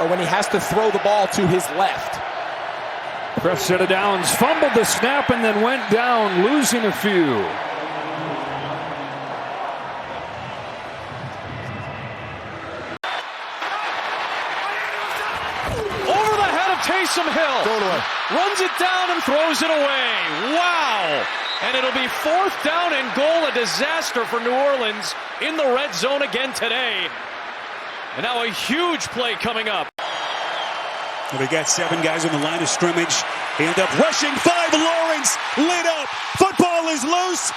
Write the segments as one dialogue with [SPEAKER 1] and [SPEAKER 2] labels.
[SPEAKER 1] or when he has to throw the ball to his left.
[SPEAKER 2] First set of downs, fumbled the snap and then went down, losing a few. Over the head of Taysom Hill.
[SPEAKER 3] Throw it away.
[SPEAKER 2] Runs it down and throws it away. Wow. And it'll be 4th down and goal, a disaster for New Orleans in the red zone again today. And now a huge play coming up.
[SPEAKER 4] They got 7 guys on the line of scrimmage. They end up rushing 5. Lawrence lit up. Football is loose.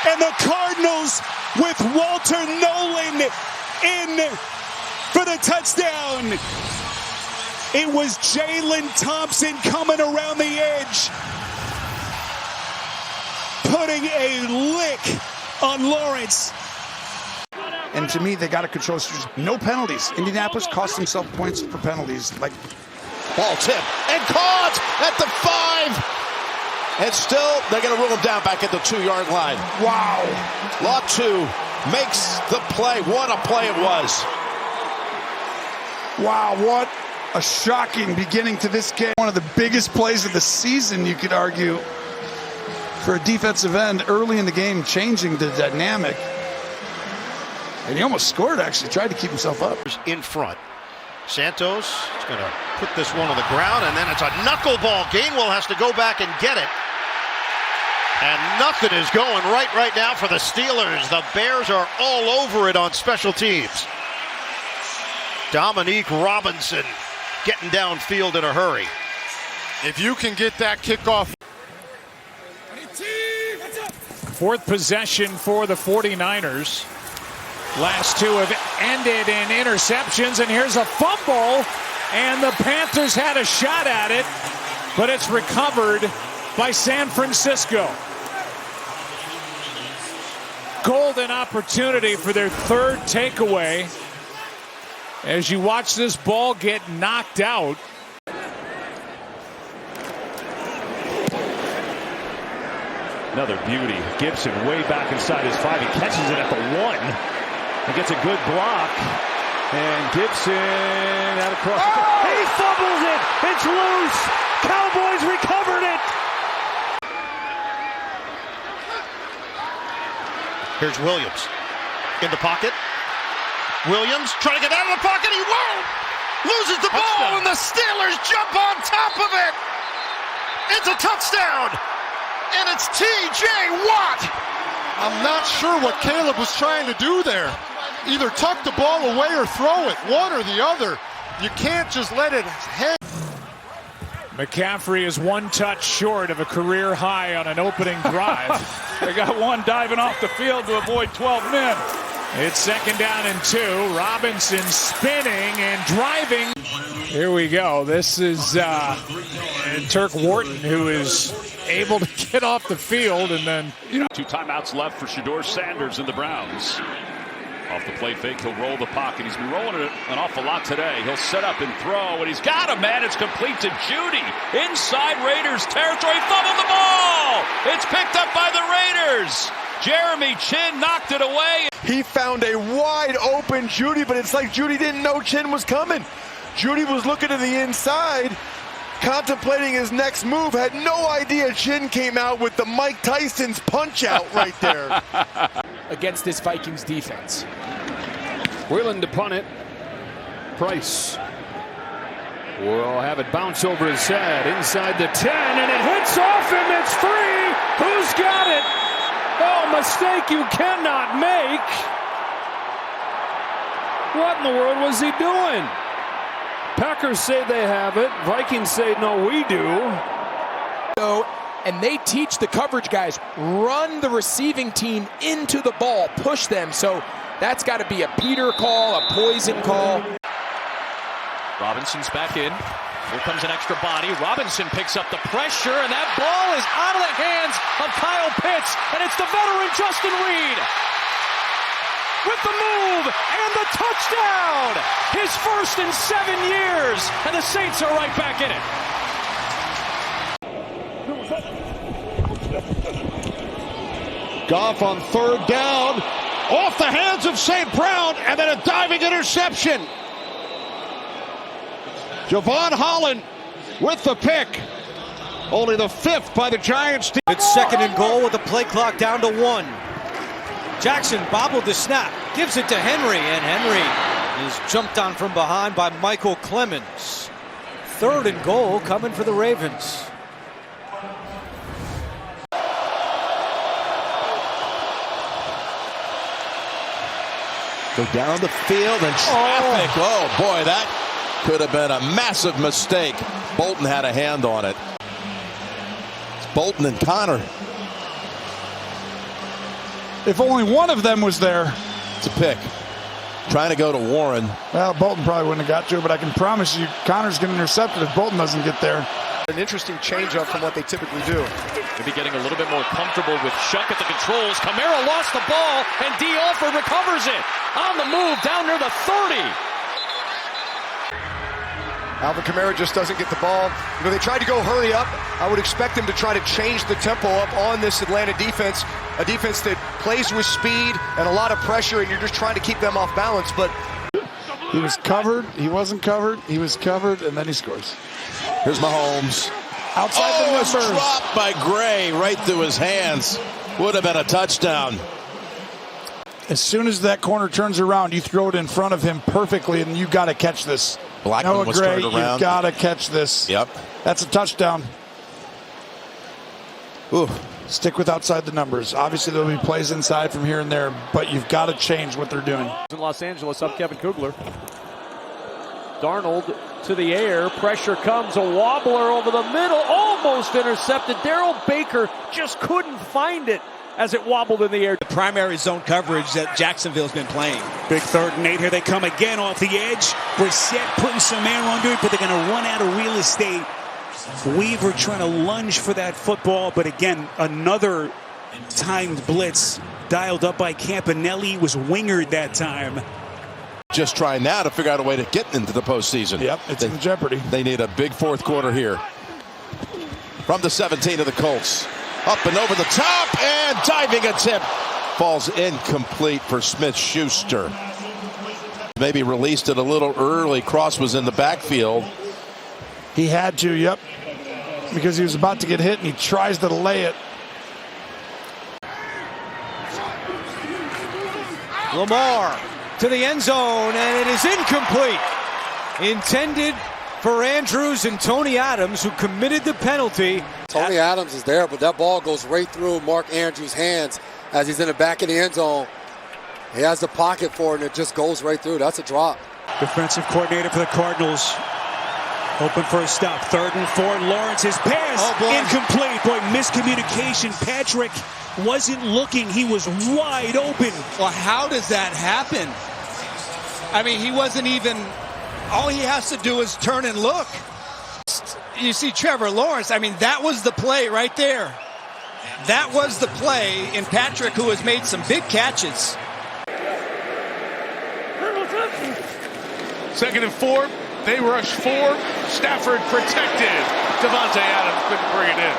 [SPEAKER 4] And the Cardinals with Walter Nolan in for the touchdown. It was Jalen Thompson coming around the edge, putting a lick on Lawrence.
[SPEAKER 3] And to me, they got to control no penalties. Indianapolis cost themselves points for penalties. Like
[SPEAKER 5] ball tip and caught at the 5. And still, they're going to rule him down back at the 2-yard line.
[SPEAKER 3] Wow.
[SPEAKER 5] Law 2 makes the play. What a play it was.
[SPEAKER 3] Wow, what a shocking beginning to this game. One of the biggest plays of the season, you could argue, for a defensive end early in the game, changing the dynamic. And he almost scored, actually. Tried to keep himself up.
[SPEAKER 5] In front. Santos is going to put this one on the ground, and then it's a knuckleball. Gainwell has to go back and get it. And nothing is going right now for the Steelers. The Bears are all over it on special teams. Dominique Robinson getting downfield in a hurry.
[SPEAKER 6] If you can get that kickoff.
[SPEAKER 2] 4th possession for the 49ers. Last 2 have ended in interceptions, and here's a fumble, and the Panthers had a shot at it, but it's recovered by San Francisco. Golden opportunity for their 3rd takeaway as you watch this ball get knocked out. Another beauty. Gibson way back inside his 5. He catches it at the 1. He gets a good block, and Gibson out across. Oh! He fumbles it. It's loose. Cowboys recovered it.
[SPEAKER 5] Here's Williams in the pocket. Williams trying to get out of the pocket. He won't. Loses the ball, and the Steelers jump on top of it. It's a touchdown, and it's T.J. Watt.
[SPEAKER 6] I'm not sure what Caleb was trying to do there. Either tuck the ball away or throw it, one or the other. You can't just let it hang.
[SPEAKER 2] McCaffrey is 1 touch short of a career high on an opening drive. They got 1 diving off the field to avoid 12 men. It's 2nd down and 2. Robinson spinning and driving. Here we go. This is Turk Wharton, who is able to get off the field, and then
[SPEAKER 7] 2 timeouts left for Shedeur Sanders and the Browns. Off the play fake, he'll roll the pocket. He's been rolling it an awful lot today. He'll set up and throw, and he's got him, man. It's complete to Judy. Inside Raiders territory, fumbled the ball. It's picked up by the Raiders. Jeremy Chin knocked it away.
[SPEAKER 8] He found a wide open Judy, but it's like Judy didn't know Chin was coming. Judy was looking to the inside, contemplating his next move, had no idea Chin came out with the Mike Tyson's punch out right there.
[SPEAKER 1] Against this Vikings defense.
[SPEAKER 2] Willing to punt it. Price will have it bounce over his head inside the 10, and it hits off him. It's free. Who's got it? Oh, mistake you cannot make. What in the world was he doing? Packers say they have it. Vikings say no, we do.
[SPEAKER 1] And they teach the coverage guys, run the receiving team into the ball, push them. So that's got to be a Peter call, a poison call.
[SPEAKER 2] Robinson's back in. Here comes an extra body. Robinson picks up the pressure, and that ball is out of the hands of Kyle Pitts. And it's the veteran Justin Reed with the move and the touchdown. His first in 7 years. And the Saints are right back in it.
[SPEAKER 5] Goff on 3rd down, off the hands of St. Brown, and then a diving interception.
[SPEAKER 9] Javon Holland with the pick. Only the 5th by the Giants.
[SPEAKER 10] It's 2nd and goal with the play clock down to 1. Jackson bobbled the snap, gives it to Henry, and Henry is jumped on from behind by Michael Clemens. 3rd and goal coming for the Ravens.
[SPEAKER 9] Go down the field and traffic. Oh boy, that could have been a massive mistake. Bolton had a hand on it. It's Bolton and Connor.
[SPEAKER 3] If only one of them was there.
[SPEAKER 9] It's a pick. Trying to go to Warren.
[SPEAKER 3] Well, Bolton probably wouldn't have got to it, but I can promise you Connor's going to intercept it if Bolton doesn't get there.
[SPEAKER 8] An interesting change-up from what they typically do.
[SPEAKER 11] Maybe getting a little bit more comfortable with Shuck at the controls. Kamara lost the ball, and D. Alford recovers it. On the move, down near the 30.
[SPEAKER 8] Alvin Kamara just doesn't get the ball. You know, they tried to go hurry up. I would expect them to try to change the tempo up on this Atlanta defense. A defense that plays with speed and a lot of pressure, and you're just trying to keep them off balance. But
[SPEAKER 3] he was covered. He wasn't covered. He was covered, and then he scores.
[SPEAKER 9] Here's Mahomes.
[SPEAKER 3] Outside the numbers.
[SPEAKER 9] Dropped by Gray right through his hands. Would have been a touchdown.
[SPEAKER 3] As soon as that corner turns around, you throw it in front of him perfectly, and you got to catch this.
[SPEAKER 9] Blackman
[SPEAKER 3] Noah
[SPEAKER 9] was
[SPEAKER 3] Gray,
[SPEAKER 9] turned around.
[SPEAKER 3] You got to catch this.
[SPEAKER 9] Yep.
[SPEAKER 3] That's a touchdown.
[SPEAKER 9] Ooh.
[SPEAKER 3] Stick with outside the numbers. Obviously, there'll be plays inside from here and there, but you've got to change what they're doing.
[SPEAKER 12] In Los Angeles, up Kevin Kugler. Darnold to the air. Pressure comes. A wobbler over the middle. Almost intercepted. Darrell Baker just couldn't find it as it wobbled in the air.
[SPEAKER 10] The primary zone coverage that Jacksonville's been playing.
[SPEAKER 4] Big 3rd and 8. Here they come again off the edge. Brissett putting some air under it, but they're going to run out of real estate. Weaver trying to lunge for that football, but again, another timed blitz dialed up by Campanelli. Was wingered that time.
[SPEAKER 9] Just trying now to figure out a way to get into the postseason.
[SPEAKER 3] Yep, it's in jeopardy.
[SPEAKER 9] They need a big 4th quarter here. From the 17 of the Colts. Up and over the top, and diving attempt. Falls incomplete for Smith-Schuster. Maybe released it a little early. Cross was in the backfield.
[SPEAKER 3] He had to, yep. Because he was about to get hit, and he tries to delay it.
[SPEAKER 10] Lamar to the end zone, and it is incomplete. Intended for Andrews and Tony Adams, who committed the penalty.
[SPEAKER 13] Tony Adams is there, but that ball goes right through Mark Andrews' hands as he's in the back of the end zone. He has the pocket for it, and it just goes right through. That's a drop.
[SPEAKER 4] Defensive coordinator for the Cardinals. Open for a stop. 3rd and 4. Lawrence's pass incomplete. Boy, miscommunication. Patrick wasn't looking. He was wide open.
[SPEAKER 10] Well, how does that happen? I mean, he wasn't even. All he has to do is turn and look. You see Trevor Lawrence. I mean, that was the play right there. That was the play in Patrick, who has made some big catches.
[SPEAKER 2] 2nd and 4. They rush 4. Stafford protected. Devontae Adams couldn't bring it in.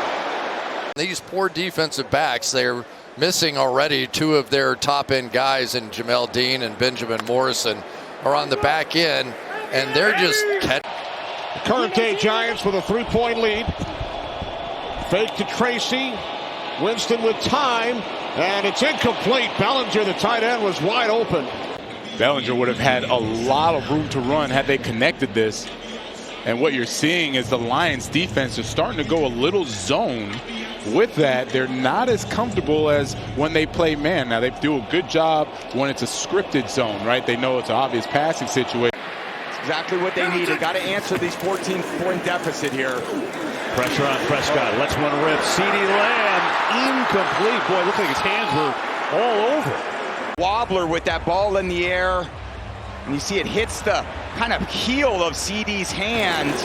[SPEAKER 14] These poor defensive backs, they're missing already 2 of their top-end guys in Jamel Dean and Benjamin Morrison are on the back end, and they're just
[SPEAKER 9] Current day Giants with a 3-point lead. Fake to Tracy. Winston with time, and it's incomplete. Bellinger, the tight end, was wide open.
[SPEAKER 15] Bellinger would have had a lot of room to run had they connected this. And what you're seeing is the Lions defense is starting to go a little zone. With that, they're not as comfortable as when they play man. Now, they do a good job when it's a scripted zone, right? They know it's an obvious passing situation.
[SPEAKER 1] It's exactly what they need. They got to answer these 14-point deficit here.
[SPEAKER 2] Pressure on Prescott. Let's one rip. CeeDee Lamb incomplete. Boy, it looked like his hands were all over.
[SPEAKER 1] Wobbler with that ball in the air, and you see it hits the kind of heel of CeeDee's hand.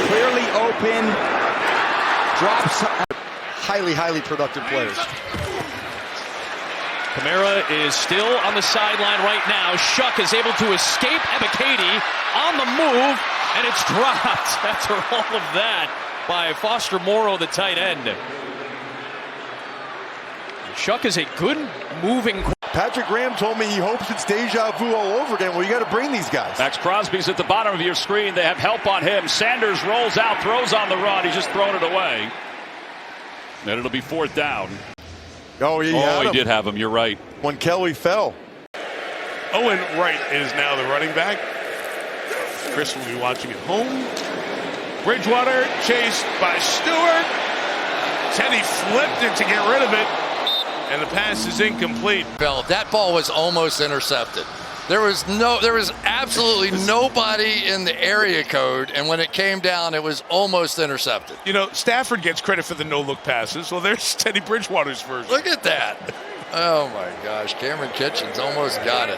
[SPEAKER 1] Clearly open, drops.
[SPEAKER 8] Highly productive players.
[SPEAKER 11] Kamara is still on the sideline right now. Shuck is able to escape Ebiketie on the move, and it's dropped after all of that by Foster Morrow, the tight end. Shuck is a good moving.
[SPEAKER 8] Patrick Graham told me he hopes it's deja vu all over again. Well, you got to bring these guys.
[SPEAKER 7] Max Crosby's at the bottom of your screen. They have help on him. Sanders rolls out, throws on the run. He's just thrown it away. And it'll be 4th down.
[SPEAKER 8] Oh, he
[SPEAKER 7] did have him. You're right.
[SPEAKER 8] When Kelly fell.
[SPEAKER 16] Owen Wright is now the running back. Chris will be watching at home. Bridgewater chased by Stewart. Teddy flipped it to get rid of it. And the pass is incomplete.
[SPEAKER 14] That ball was almost intercepted. There was absolutely nobody in the area code, and when it came down, it was almost intercepted.
[SPEAKER 16] You know, Stafford gets credit for the no-look passes. Well, there's Teddy Bridgewater's version.
[SPEAKER 14] Look at that. Oh, my gosh. Cameron Kitchens almost got it.